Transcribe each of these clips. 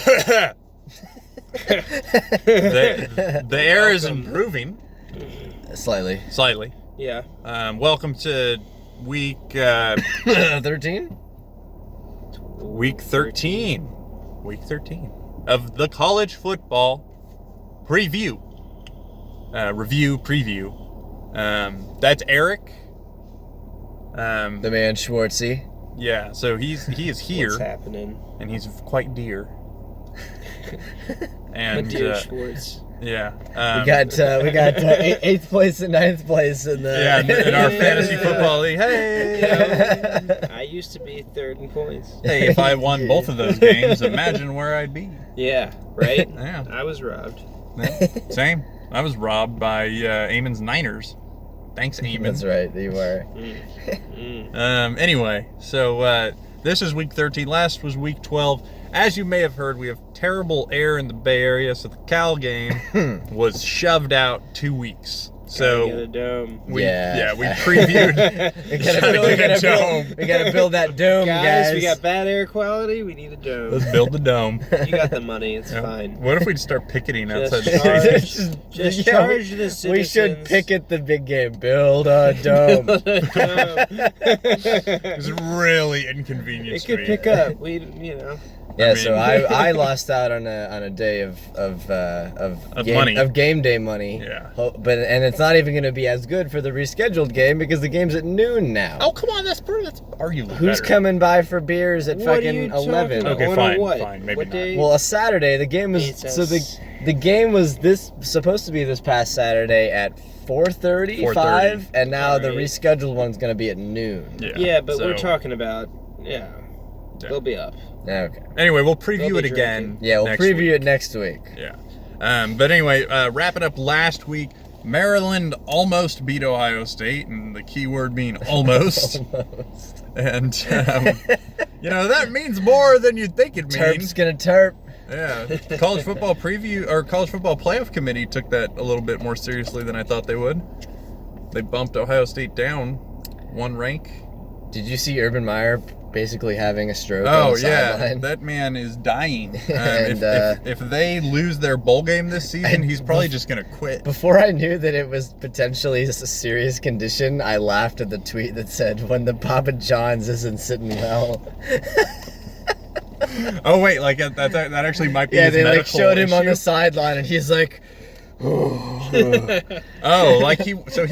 The air is improving. Slightly. Yeah. Welcome to week 13? Week 13. Week 13 of the college football preview. Preview. That's Eric. The man Schwartzy. Yeah, so he is here. What's happening? And he's quite dear. And dear Schwartz. Yeah. We got 8th place and 9th place in the in our fantasy football league. Hey. I used to be third in points. Hey, if I won both of those games, imagine where I'd be. Yeah, right? Yeah. I was robbed. Yeah, same. I was robbed by Eamon's Niners. Thanks, Eamon. That's right, you were. Anyway, so this is week 13. Last was week 12. As you may have heard, we have terrible air in the Bay Area, so the Cal game was shoved out 2 weeks. So get a dome. we previewed. we gotta build that dome, guys. We got bad air quality. We need a dome. Let's build the dome. You got the money. It's fine. What if we'd start picketing outside Just the stadium? Just charge the citizens. We should picket the big game. Build a dome. It's really inconvenient. It could pick up. Yeah, so I lost out on a day of game day money. Yeah. And it's not even going to be as good for the rescheduled game because the game's at noon now. Oh, come on, that's arguably Who's better. coming by for beers at What fucking are you 11? talking Okay, about? fine, maybe what not. day? Well, a Saturday. The game was the game was supposed to be this past Saturday at 4:30, and now the rescheduled one's going to be at noon. Yeah, but we're talking about they'll be up. Okay. Anyway, we'll preview it again. Yeah, we'll preview it next week. Yeah. But anyway, wrapping up last week, Maryland almost beat Ohio State, and the key word being almost. Almost. And, that means more than you'd think it means. Terp's gonna terp. Yeah. College football college football playoff committee took that a little bit more seriously than I thought they would. They bumped Ohio State down one rank. Did you see Urban Meyer basically having a stroke? Oh, on the yeah. sideline? That man is dying. And, if they lose their bowl game this season, he's probably just going to quit. Before I knew that it was potentially a serious condition, I laughed at the tweet that said, "When the Papa John's isn't sitting well." Oh, wait, that actually might be his they medical showed him on issue? the sideline, and he's like, Oh, he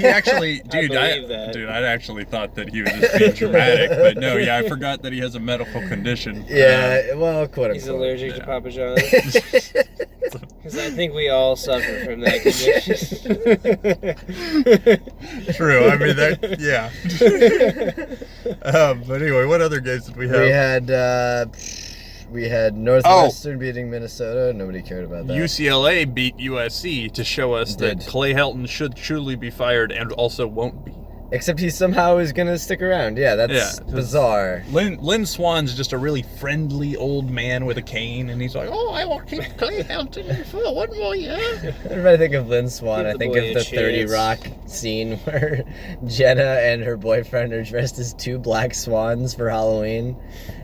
actually, dude, I actually thought that he was just being dramatic, but no, I forgot that he has a medical condition. Yeah, well, quote unquote. He's allergic to Papa John's. Because I think we all suffer from that condition. True, I mean, but anyway, what other games did we have? We had Northwestern beating Minnesota. Nobody cared about that. UCLA beat USC to show us that Clay Helton should truly be fired and also won't be. Except he somehow is going to stick around. Yeah, that's bizarre. Lynn Swan's just a really friendly old man with a cane, and he's like, "Oh, I will keep Clay Helton for one more year." Whenever I think of Lynn Swan, I think of the 30 Rock scene where Jenna and her boyfriend are dressed as two black swans for Halloween.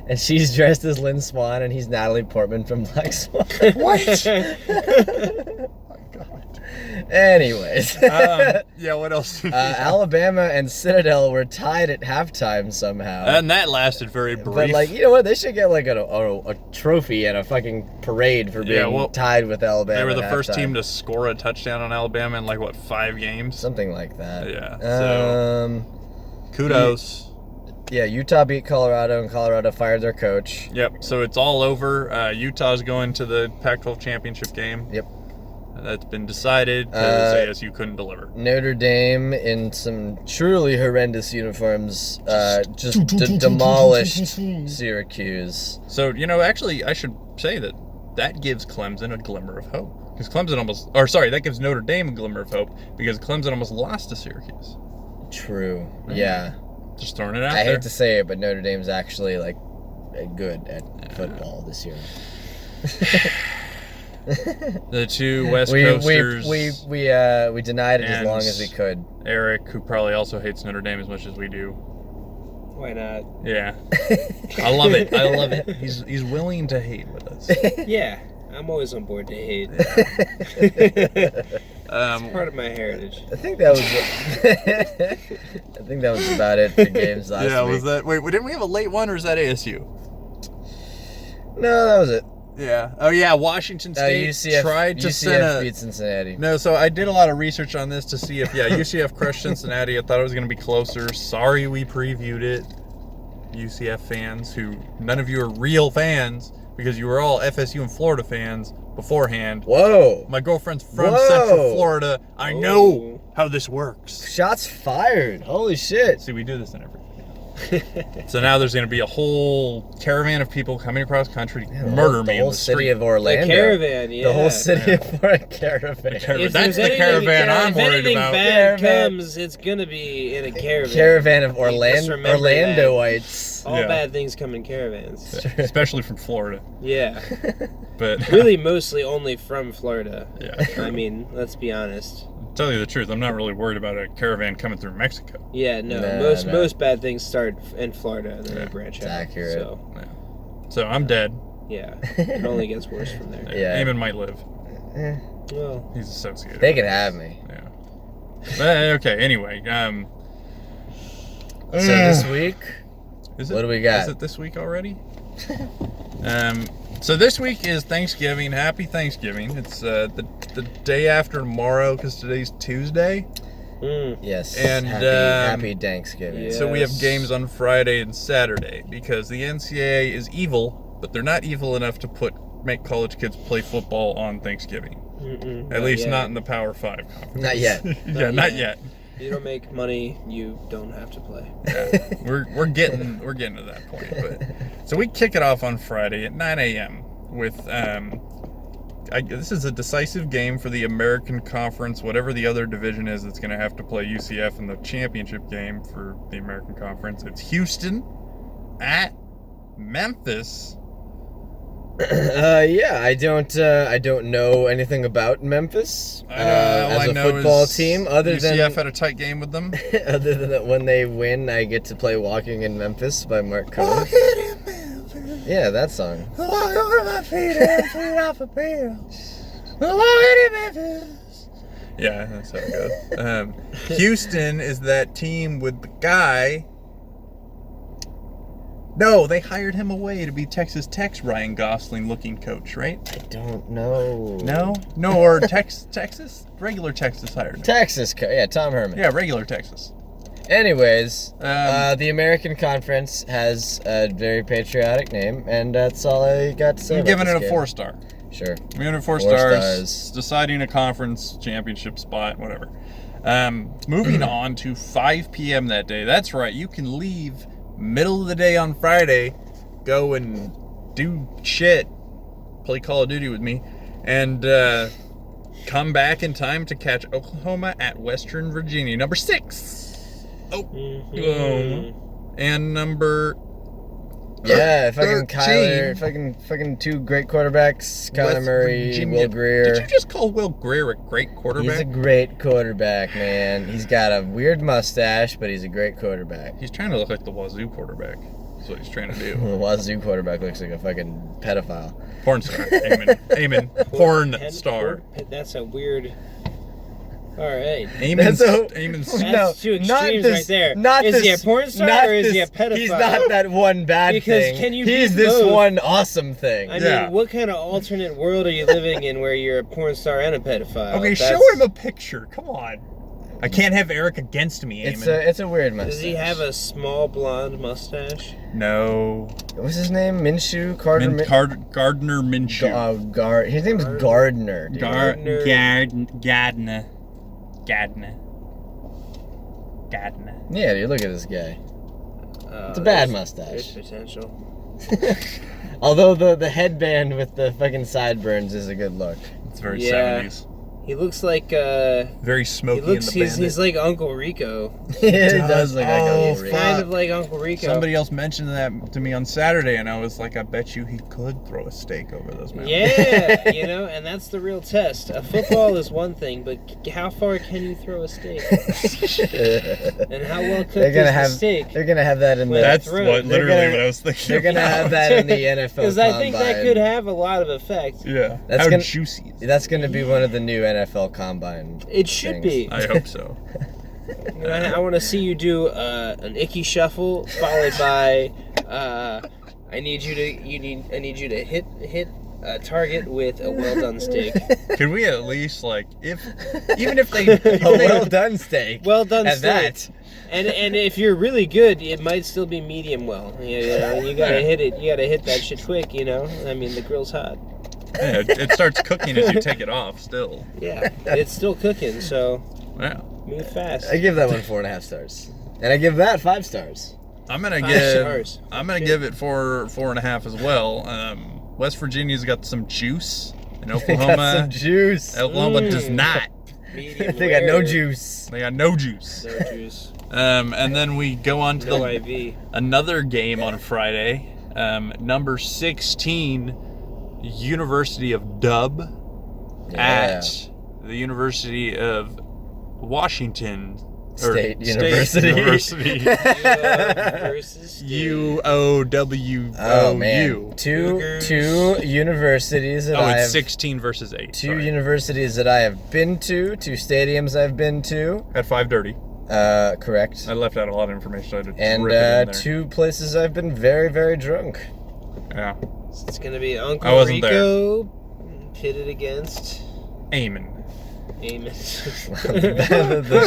And she's dressed as Lynn Swan, and he's Natalie Portman from Black Swan. What? Oh, my God. Anyways. What else? Alabama and Citadel were tied at halftime somehow. And that lasted very brief. But, you know what? They should get, a trophy and a fucking parade for being tied with Alabama. They were the at first halftime. team to score a touchdown on Alabama in, 5 games? Something like that. Yeah. So, kudos. Yeah, Utah beat Colorado, and Colorado fired their coach. Yep, so it's all over. Utah's going to the Pac-12 championship game. Yep. That's been decided because ASU couldn't deliver. Notre Dame, in some truly horrendous uniforms, just demolished Syracuse. So, actually, I should say that gives Clemson a glimmer of hope. Because that gives Notre Dame a glimmer of hope because Clemson almost lost to Syracuse. True, yeah. Just throwing it out there. I hate to say it, but Notre Dame's actually, good at football this year. The two West Coasters. We denied it as long as we could. Eric, who probably also hates Notre Dame as much as we do. Why not? Yeah. I love it. I love it. He's willing to hate with us. Yeah, I'm always on board to hate. It's part of my heritage. I think that was. I think that was about it for games last week. Yeah, was that? Wait, didn't we have a late one, or is that ASU? No, that was it. Yeah. Oh yeah, Washington State tried to send beat Cincinnati. No, so I did a lot of research on this to see if UCF crushed Cincinnati. I thought it was going to be closer. Sorry, we previewed it. UCF fans, who none of you are real fans because you were all FSU and Florida fans beforehand. Whoa. My girlfriend's from Central Florida. I know how this works. Shots fired. Holy shit. See, we do this in every. So now there's going to be a whole caravan of people coming across country to murder me. The whole city of Orlando. The caravan, yeah. The whole city of caravan. That's the caravan I'm worried about. If anything bad comes, it's going to Be in a caravan. Caravan of Orlandoites. All bad things come in caravans. Especially from Florida. Yeah. But really mostly only from Florida. Yeah. I mean, let's be honest. Tell you the truth, I'm not really worried about a caravan coming through Mexico. Yeah, no. Most bad things start in Florida and then they branch out. Accurate. So I'm dead. Yeah. It only gets worse from there. Yeah. Eamon might live. Well, he's associated. They can have me. Yeah. But, okay. Anyway. So this week, what do we got? Is it this week already? So this week is Thanksgiving. Happy Thanksgiving. It's the day after tomorrow because today's Tuesday. Yes. And happy Thanksgiving. Yes. So we have games on Friday and Saturday because the NCAA is evil, but they're not evil enough to make college kids play football on Thanksgiving. At least not in the Power 5 conference. Not yet. Not yet. You don't make money, you don't have to play. Yeah, we're getting to that point. But so we kick it off on Friday at 9 a.m. with this is a decisive game for the American Conference, whatever the other division is that's going to have to play UCF in the championship game for the American Conference. It's Houston at Memphis. Yeah, I don't know anything about Memphis as a football team. Other than UCF had a tight game with them. Other than that, when they win, I get to play "Walking in Memphis" by Mark Cohen. Walking in Memphis. Yeah, that song. Walk over my feet and feet off a pill. Walking in Memphis. Yeah, that's how it goes. Houston is that team with the guy. No, they hired him away to be Texas Tech's Ryan Gosling-looking coach, right? I don't know. No, or Texas? Regular Texas hired him. Texas, yeah, Tom Herman. Yeah, regular Texas. Anyways, the American Conference has a very patriotic name, and that's all I got to say. I'm about giving this it a game. 4-star. Sure. I'm giving it 4 stars. Deciding a conference championship spot, whatever. Moving on to 5 p.m. that day. That's right. You can leave middle of the day on Friday, go and do shit, play Call of Duty with me, and come back in time to catch Oklahoma at Western Virginia, number 6. And number fucking Kyler, fucking 2 great quarterbacks, Kyler Murray, Virginia. Will Grier. Did you just call Will Grier a great quarterback? He's a great quarterback, man. He's got a weird mustache, but he's a great quarterback. He's trying to look like the Wazoo quarterback. That's what he's trying to do. The Wazoo quarterback looks like a fucking pedophile. Porn star. Amen. Porn star. That's a weird... All right. That's two extremes right there. Is he a porn star or is he a pedophile? He's not that one bad thing. He's this one awesome thing. I mean, what kind of alternate world are you living in where you're a porn star and a pedophile? Okay, show him a picture. Come on. I can't have Eric against me, Eamon. It's a weird mustache. Does he have a small blonde mustache? No. What's his name? Minshew? Gardner Minshew. His name's Gardner. Gardner. Yeah, dude, look at this guy. It's a bad mustache. There's potential. Although the headband with the fucking sideburns is a good look. It's very 70s. He looks like very smoky. He's like Uncle Rico. He does look like Uncle Rico. Kind of like Uncle Rico. Somebody else mentioned that to me on Saturday, and I was like, I bet you he could throw a steak over those mountains. Yeah, and that's the real test. A football is one thing, but how far can you throw a steak? And how well cooked is the steak? They're gonna have that in the. That's literally what I was thinking. They're gonna have that in the NFL because I think that could have a lot of effect. Yeah, how juicy. That's gonna be one of the new NFL combine. It should be. I hope so. I want to see you do an icky shuffle followed by I need you to hit a target with a well done steak. Can we at least even if they well done steak? Well done steak. That. And if you're really good, it might still be medium well. You gotta hit it. You gotta hit that shit quick. I mean, the grill's hot. Yeah, it starts cooking as you take it off. Still. Yeah, it's still cooking. So. Yeah. Move fast. I give that one 4.5 stars, and I give that 5 stars. I'm gonna give it 4.5 as well. West Virginia's got some juice, and Oklahoma. Got some juice. Oklahoma does not. They got no juice. They got no juice. No juice. And then we go on to IV. Another game on Friday. Number 16, University of Dub at the University of Washington State University. UOWOU. Oh man, two universities that it's 16 versus 8. Two universities that I have been to. Two stadiums I've been to. At 5:30. Correct. I left out a lot of information. So I had to and rip it in there. Two places I've been very, very drunk. Yeah. It's gonna be Uncle Rico pitted against Eamon. The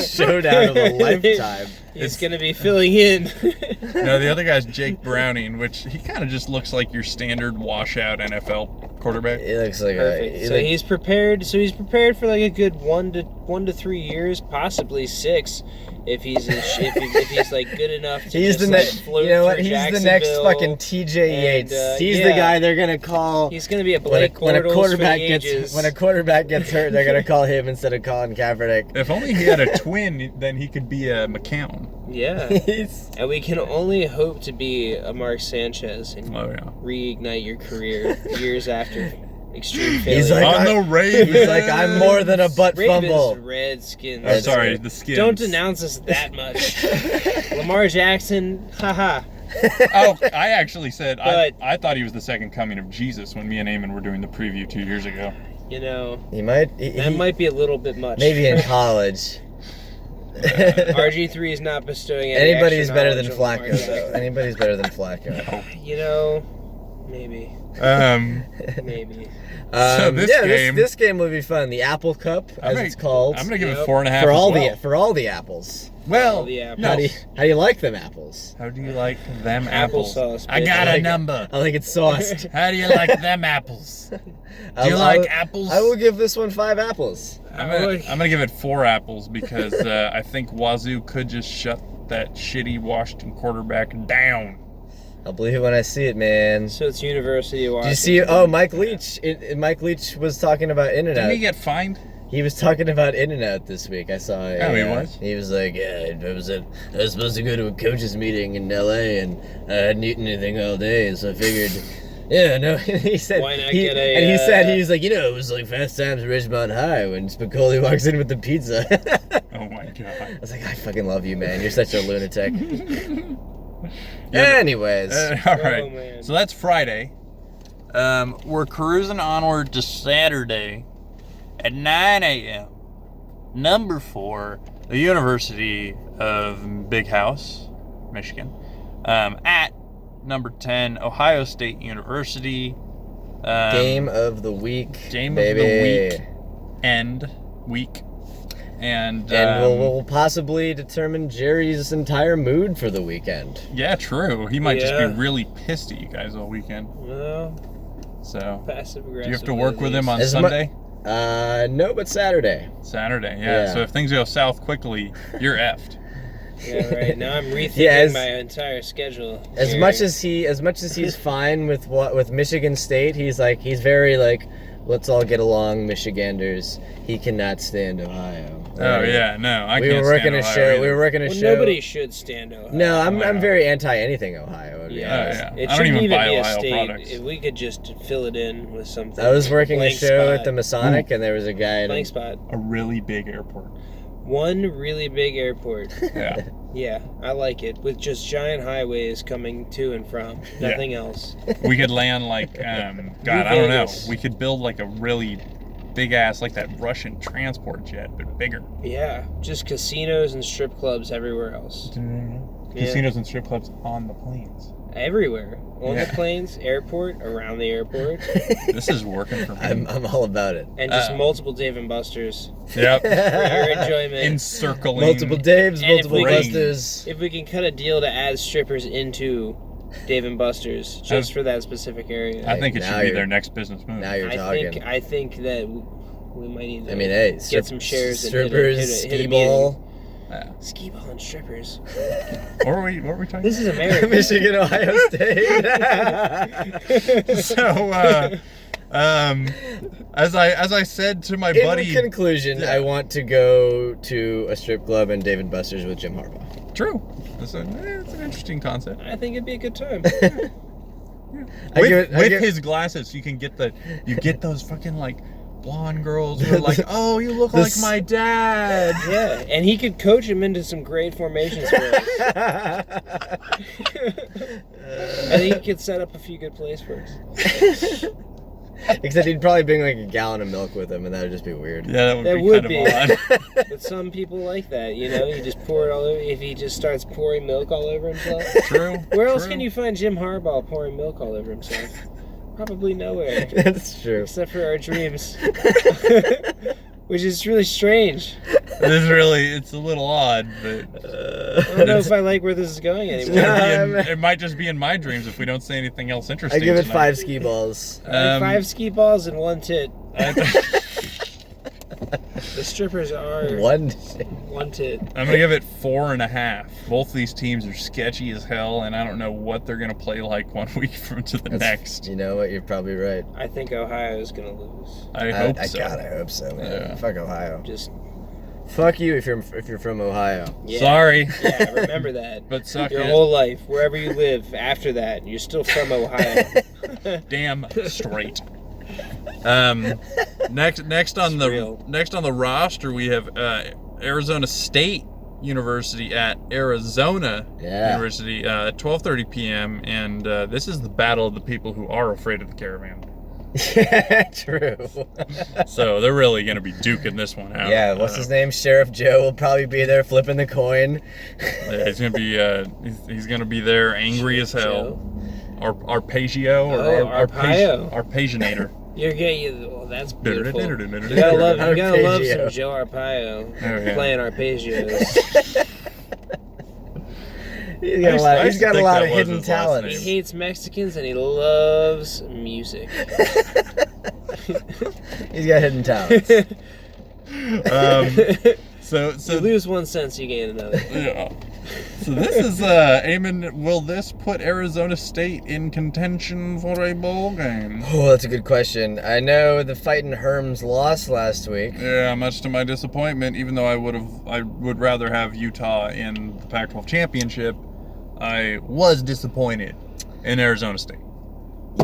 showdown of a lifetime. He's going to be filling in. No, the other guy's Jake Browning, which he kind of just looks like your standard washout NFL quarterback. He looks like he's prepared. So he's prepared for like a good 1 to 3 years, possibly 6, if he's like good enough to he's just the next. float You know what? through He's the next fucking TJ Yates. He's the guy they're gonna call. He's gonna be a Blake Bortles when a quarterback gets hurt, they're gonna call him instead of calling Kaepernick. If only he had a twin, then he could be a McCown. Yeah, and we can only hope to be a Mark Sanchez and reignite your career years after extreme failure. He's like, on the Ravens. He's like, I'm more than a butt fumble. Redskins. Oh, sorry, the Skins. Don't denounce us that much. Lamar Jackson, haha. Oh, I actually said I thought he was the second coming of Jesus when me and Eamon were doing the preview 2 years ago. He might be a little bit much. Maybe in college. RG3 is not bestowing any anybody's better than Flacco, though. Anybody's better than Flacco. Maybe. Maybe. So this game will be fun. The Apple Cup, as it's called. I'm gonna give it 4.5 for all the apples. Well, how do you like them apples? How do you like them apples? Applesauce. I got a number. I like it sauced. How do you like them apples? Do you like apples? I will give this one 5 apples. I'm gonna give it 4 apples because I think Wazoo could just shut that shitty Washington quarterback down. I'll believe it when I see it, man. So it's University of Washington. Did you see? Oh, Mike Leach. Mike Leach was talking about In-N-Out. Didn't he get fined? He was talking about In-N-Out this week. I saw it. Oh, he was? He was like, I was supposed to go to a coaches meeting in L.A. and I hadn't eaten anything all day, so I figured, he said, why not he was like, it was like Fast Times at Ridgemont High when Spicoli walks in with the pizza. Oh my God. I was like, I fucking love you, man. You're such a lunatic. Anyways. All right. So that's Friday. We're cruising onward to Saturday at 9 a.m. Number 4, the University of Big House, Michigan. At number 10, Ohio State University. Game of the week. Game of the week. And we'll possibly determine Jerry's entire mood for the weekend. Yeah, true. He might just be really pissed at you guys all weekend. Well, so passive aggressive. Do you have to work with him on Sunday? No, but Saturday. Yeah. So if things go south quickly, you're effed. Yeah, right. Now I'm rethinking my entire schedule. As much as he's fine with Michigan State, he's very like, let's all get along, Michiganders. He cannot stand Ohio. Oh yeah, no, I we can't were working stand a Ohio show. either. We were working a Well, show. nobody should stand Ohio. No, I'm Ohio. very anti anything Ohio. To be Yeah, honest. yeah. It I don't shouldn't even buy be a Ohio state. products. If we could just fill it in with something. I was working a Blank show at spot. the Masonic, and there was a guy. Blank spot. A really big airport. One really big airport. Yeah. Yeah, I like it. With just giant highways coming to and from. Yeah. Nothing else. We could land like, God, I don't know. We could build like a really big ass, like that Russian transport jet, but bigger. Yeah, just casinos and strip clubs everywhere else. Yeah. Casinos and strip clubs on the planes. Everywhere. On Yeah. the planes, airport, around the airport. This is working for me. I'm all about it. And just multiple Dave and Buster's Yep. for your enjoyment. Encircling. Multiple Daves, And if multiple we can- Busters. If we can cut a deal to add strippers into Dave and Buster's just for that specific area. I think it Now should be you're- their next business move. Now you're talking. I think that we might need to hey, get some shares strippers, and hit a skee meeting. ball, Yeah. Skee ball and strippers. What were we talking This is America. Michigan, Ohio State. So, as I said to my buddy, In conclusion, Yeah. I want to go to a strip club and Dave and Buster's with Jim Harbaugh. true. It's an interesting concept. I think it'd be a good time. With his glasses, you get those fucking like blonde girls who are like, oh, you look like my dad. Yeah, and he could coach him into some great formations for us. I think he could set up a few good plays for us. Except he'd probably bring like a gallon of milk with him, and that would just be weird. Yeah, that That would would be be. kind of odd. But some people like that, you know? You just pour it all over. If he just starts pouring milk all over himself. True. Where else true. can you find Jim Harbaugh pouring milk all over himself? Probably nowhere. That's true. Except for our dreams. Which is really strange. It's a little odd, but I don't know if I like where this is going it's anymore. gonna be it might just be in my dreams if we don't say anything else I interesting. give it tonight. 5 skee balls. 5 skee balls and 1 tit. I- The strippers are One. 1 tit. I'm gonna give it 4.5. Both these teams are sketchy as hell, and I don't know what they're gonna play like one week from to the next. You know what? You're probably right. I think Ohio is gonna lose. I hope so. God, I hope so, man. Yeah. Fuck Ohio. Just Fuck you if you're from Ohio. yeah. Sorry, Yeah, remember that. but suck Your it. whole life, wherever you live after that, you're still from Ohio. Damn straight. Next on real. the roster we have Arizona State University at Arizona Yeah. University, 12:30 p.m. And this is the battle of the people who are afraid of the caravan. True. So they're really gonna be duking this one out. Yeah, what's his name? Sheriff Joe will probably be there flipping the coin. Yeah, he's gonna be he's gonna be there, angry as hell. Arpeggio or Arpaio. Arpeggianator. You're getting, well, that's beautiful. You You gotta love Arpeggio. some Joe Arpaio yeah. playing arpeggios. He's got a I lot, used he's to got a think lot that of was hidden his last talent. name. He hates Mexicans and he loves music. He's got hidden talents. So You lose 1 sense, you gain another. yeah. So this is Eamon, will this put Arizona State in contention for a bowl game? Oh, that's a good question. I know the Fightin' Herms lost last week. Yeah, much to my disappointment, even though I would rather have Utah in the Pac-12 championship, I was disappointed in Arizona State.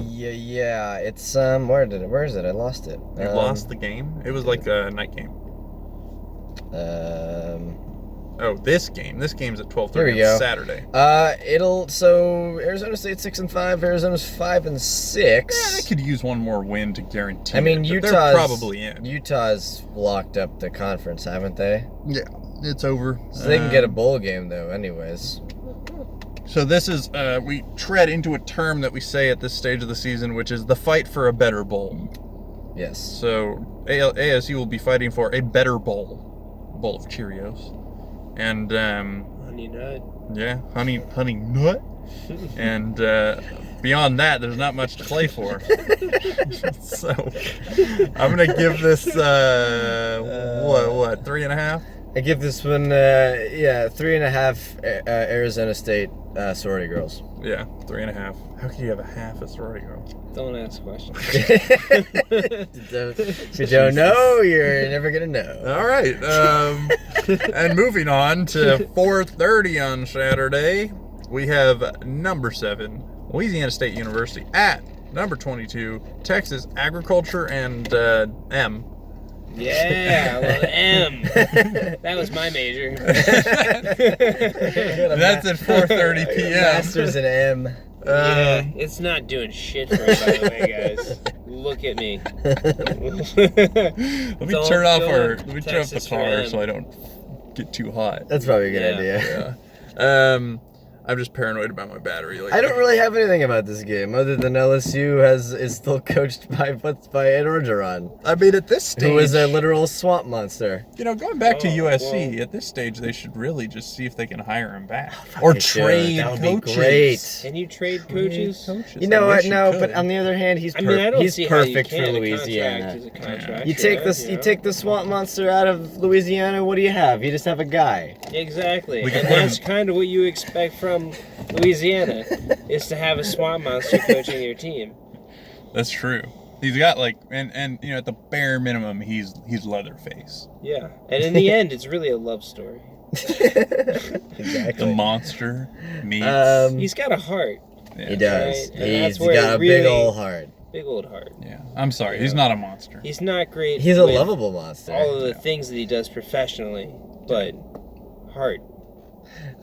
Yeah, it's where is it? I lost it. You lost the game? It was like a night game. Oh, this game. This game's at 12:30 There we on go. Saturday. So Arizona State's 6-5, Arizona's 5-6. Yeah, they could use one more win to guarantee. I mean, it, but Utah's they're probably in. Utah's locked up the conference, haven't they? Yeah, it's over. So they can get a bowl game though, anyways. So this is we tread into a term that we say at this stage of the season, which is the fight for a better bowl. Yes. So ASU will be fighting for a better bowl of Cheerios, and Honey nut. yeah, honey nut, and beyond that, there's not much to play for. So I'm gonna give this what 3.5. I give this one 3.5 Arizona State sorority girls. Yeah, 3.5. How could you have a half a sorority girl? Don't ask questions. If you don't know, you're never gonna know. All right. And moving on to 4:30 on Saturday, we have number 7, Louisiana State University at number 22, Texas Agriculture and M. Yeah, well, M. That was my major. That's at 4:30 p.m. Masters in M. Yeah, it's not doing shit for me, by the way, guys. Look at me. Let me turn off the car so I don't get too hot. That's probably a good idea. Yeah. I'm just paranoid about my battery. I don't really have anything about this game other than LSU is still coached by Ed Orgeron. I mean, at this stage, who is a literal swamp monster. Going back to USC, at this stage, they should really just see if they can hire him back or trade that would coaches. Be great. Can you trade coaches? You know what? No, but on the other hand, he's perfect for Louisiana. You take the swamp monster out of Louisiana. What do you have? You just have a guy. Exactly, and that's kind of what you expect from Louisiana, is to have a swamp monster coaching your team. That's true. He's got and at the bare minimum, he's Leatherface. Yeah, and in the end, it's really a love story. Exactly. The monster meets. He's got a heart. Yeah. He does. Right? He's got a big old heart. Big old heart. Yeah. I'm sorry. He's not a monster. He's not great. He's a lovable monster. All of the things that he does professionally, but heart.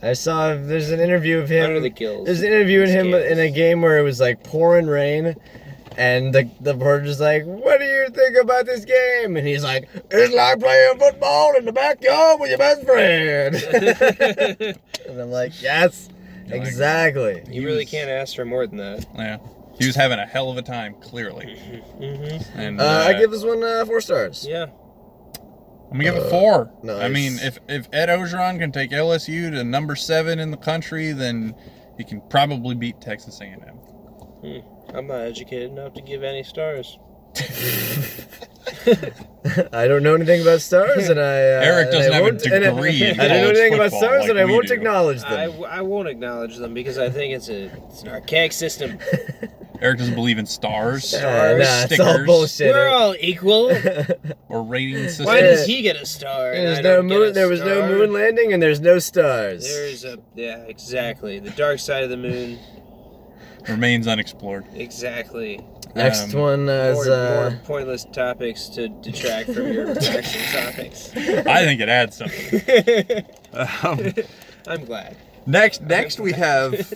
I saw there's an interview of him. Under the gills. There's an interview of him in a game where it was like pouring rain, and the reporter's like, "What do you think about this game?" And he's like, "It's like playing football in the backyard with your best friend." And I'm like, "Yes, exactly." You really can't ask for more than that. Yeah. He was having a hell of a time, clearly. Mm-hmm. And I give this one 4 stars. Yeah. I'm gonna give it 4. Nice. I mean, if Ed Orgeron can take LSU to number 7 in the country, then he can probably beat Texas A&M. I'm not educated enough to give any stars. I don't know anything about stars, and Eric doesn't have a degree. I don't know anything about stars, and I won't acknowledge them. I won't acknowledge them because I think it's an archaic system. Eric doesn't believe in stars, Stars, it's all bullshit. We're all equal. or rating systems. Why does he get a star? There's no moon. There was no moon landing, and there's no stars. Exactly. The dark side of the moon remains unexplored. Exactly. Next one is more pointless topics to detract from your actual topics. I think it adds something. I'm glad. Next we have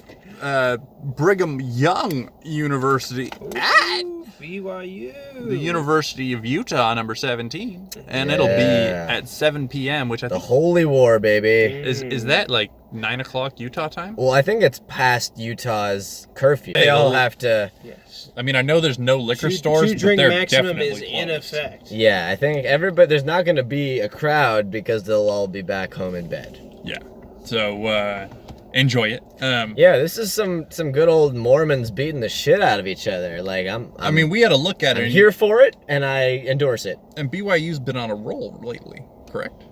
Brigham Young University at BYU. The University of Utah, number 17, and it'll be at 7 p.m., which I think the Holy War, baby. Is that like 9 o'clock Utah time? Well, I think it's past Utah's curfew. They all have to. Yes. I mean, I know there's no liquor stores, but drink they're maximum definitely is closed. in effect. Yeah, I think there's not going to be a crowd because they'll all be back home in bed. Yeah. So enjoy it. Yeah, this is some good old Mormons beating the shit out of each other. Like I mean, we had a look at it. I'm here for it, and I endorse it. And BYU's been on a roll lately, correct?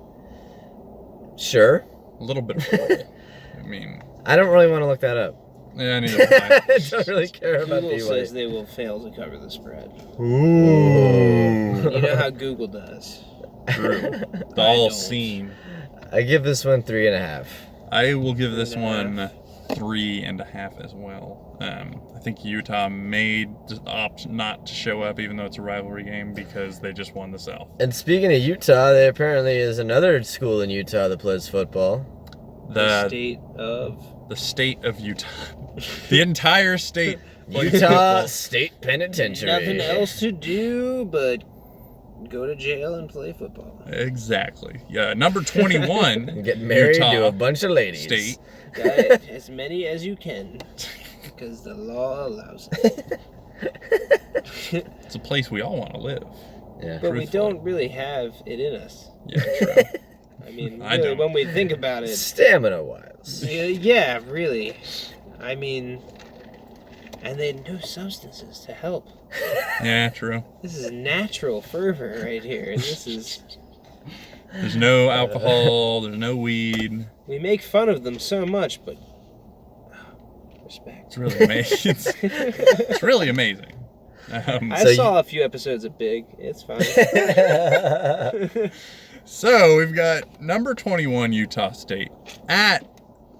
Sure. A little bit of a roll. I mean, I don't really want to look that up. Yeah, neither do I. I don't really care about Google BYU. says they will fail to cover the spread. Ooh. You know how Google does. True. The all-seeing. I give this one 3.5. I will give this one 3.5 as well. I think Utah may opt not to show up, even though it's a rivalry game, because they just won the South. And speaking of Utah, there apparently is another school in Utah that plays football. The state of Utah. The entire state. Utah State Penitentiary. Nothing else to do but go to jail and play football. Exactly. Yeah, number 21. And get married Utah to a bunch of ladies. State. Got as many as you can, because the law allows it. It's a place we all want to live. Yeah. But we don't really have it in us. Yeah, true. I mean, I really, don't. when we think about it. Stamina-wise. Yeah, really. I mean, and they had no substances to help. Yeah, true. This is natural fervor right here. And this is... There's no alcohol, there's no weed. We make fun of them so much, but Respect. It's really amazing. It's really amazing. I saw a few episodes of Big. It's fine. So we've got number 21 Utah State at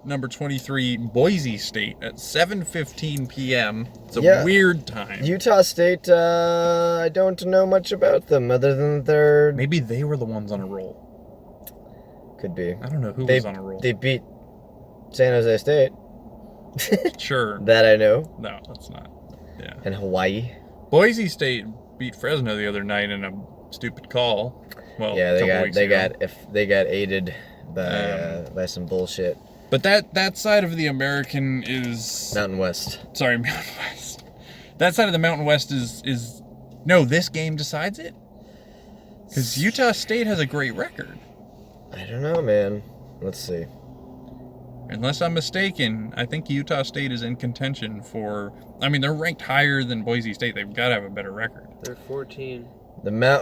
number 23 Boise State at 7:15 p.m. It's a weird time. Utah State, I don't know much about them other than they're... Maybe they were the ones on a roll. Could be. I don't know who was on a roll. They beat San Jose State. Sure. That I know. No, that's not. Yeah. And Hawaii. Boise State beat Fresno the other night in a stupid call. Well, yeah, they got aided by some bullshit. But that side of the American is Mountain West. Sorry, Mountain West. That side of the Mountain West is no. This game decides it because Utah State has a great record. I don't know, man. Let's see. Unless I'm mistaken, I think Utah State is in contention for... I mean, they're ranked higher than Boise State. They've got to have a better record. They're 14.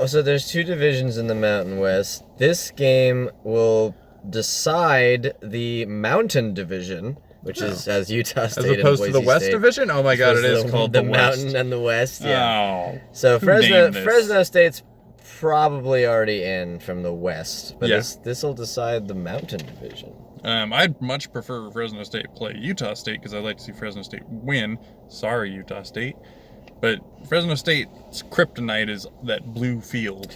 So there's two divisions in the Mountain West. This game will decide the Mountain Division, which has Utah State as opposed and Boise to the West State. Division? Oh my God, it is called the Mountain West. and the West, yeah. Oh, so Fresno State's probably already in from the West, but this will decide the Mountain Division. I'd much prefer Fresno State play Utah State because I'd like to see Fresno State win. Sorry, Utah State. But Fresno State's kryptonite is that blue field.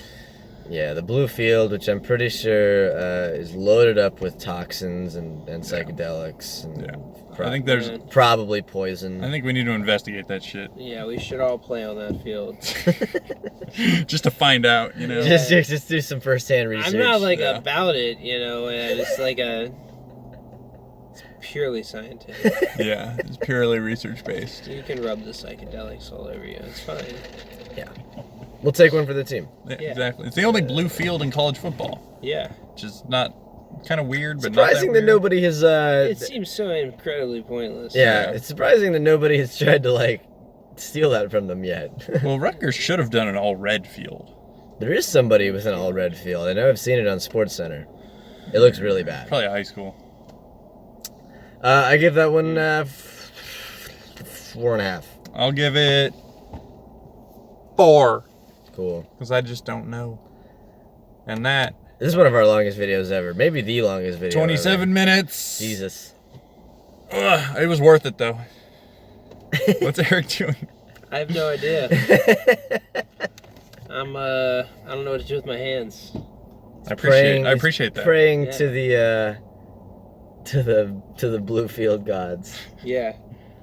Yeah, the blue field, which I'm pretty sure is loaded up with toxins and psychedelics. And I think there's probably poison. I think we need to investigate that shit. Yeah, we should all play on that field. Just to find out, you know. Just do some first-hand research. I'm not about it, you know. It's like it's purely scientific. Yeah, it's purely research-based. You can rub the psychedelics all over you. It's fine. Yeah. We'll take one for the team. Yeah, exactly. It's the only blue field in college football. Yeah. Which is not kind of weird, but surprising not that nobody has. It seems so incredibly pointless. Yeah, it's surprising that nobody has tried to steal that from them yet. Well, Rutgers should have done an all-red field. There is somebody with an all-red field. I know I've seen it on SportsCenter. It looks really bad. Probably a high school. I give that one 4.5. I'll give it 4. Cool. Because I just don't know. And that... This is one of our longest videos ever. Maybe the longest video 27 ever. minutes. Jesus. It was worth it, though. What's Eric doing? I have no idea. I don't know what to do with my hands. I appreciate that. Praying to the blue field gods. Yeah.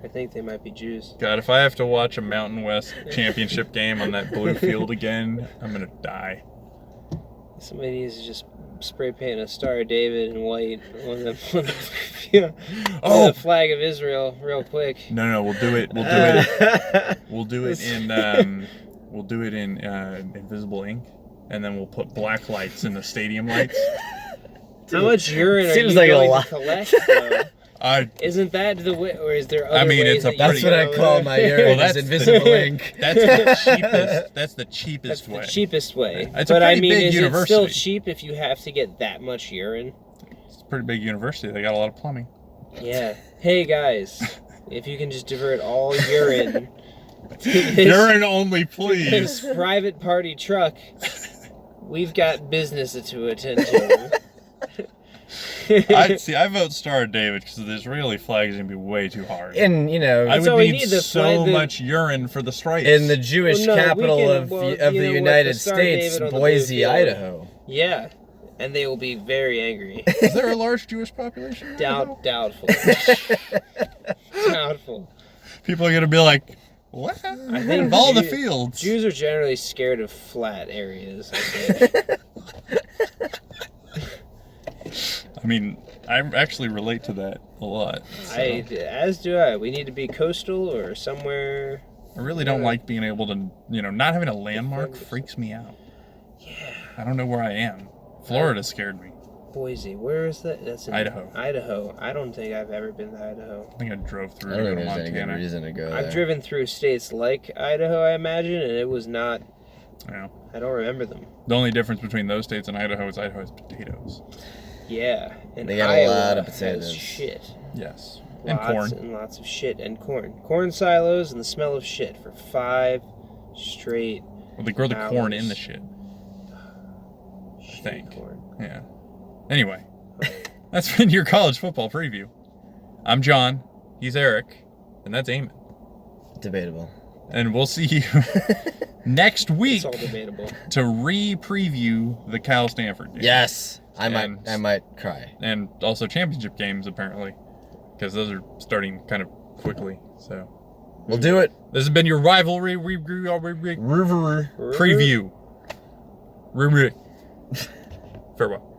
I think they might be Jews. God, if I have to watch a Mountain West championship game on that blue field again, I'm going to die. Somebody needs to just spray paint a Star of David in white on the field. Oh, the flag of Israel, real quick. No, we'll do it. We'll do it in invisible ink, and then we'll put black lights in the stadium lights. How much urine are you going to collect, though? Isn't that the way, or is there other ways that's what I call my urine. That's invisible ink. That's the cheapest. That's the cheapest way. That's the cheapest way. It's a pretty big is university. It still cheap if you have to get that much urine? It's a pretty big university. They got a lot of plumbing. Yeah. Hey guys, if you can just divert all urine to this, urine only, please. This private party truck, we've got business to attend to. I vote Star of David because this really flag is gonna be way too hard. And I would need so much urine for the stripes. In the Jewish capital of the United States, Boise, Idaho. Yeah, and they will be very angry. Is there a large Jewish population? Doubtful. Doubtful. People are gonna be like, what? I think of all the fields. Jews are generally scared of flat areas, I think. I mean, I actually relate to that a lot. So. As do I. We need to be coastal or somewhere. I really don't like being able to, not having a landmark freaks me out. Yeah. I don't know where I am. Florida scared me. Boise, where is that? That's in Idaho. Idaho. I don't think I've ever been to Idaho. I think I drove through. I don't think there's any good reason to go there. I've driven through states like Idaho, I imagine, and it was not. Yeah. I don't remember them. The only difference between those states and Idaho is potatoes. Yeah, and they got Iowa a lot of potatoes. Shit. Yes. And corn. And lots of shit and corn. Corn silos and the smell of shit for 5 straight Well, they grow the corn hours. in the shit. I think. Corn. Yeah. Anyway, that's been your college football preview. I'm John. He's Eric. And that's Eamon. Debatable. And we'll see you next week It's all debatable. to re-preview the Cal Stanford game. Yes. I might cry. And also championship games, apparently. Because those are starting kind of quickly. So We'll do it. this has been your rivalry Rivalry. preview. Farewell.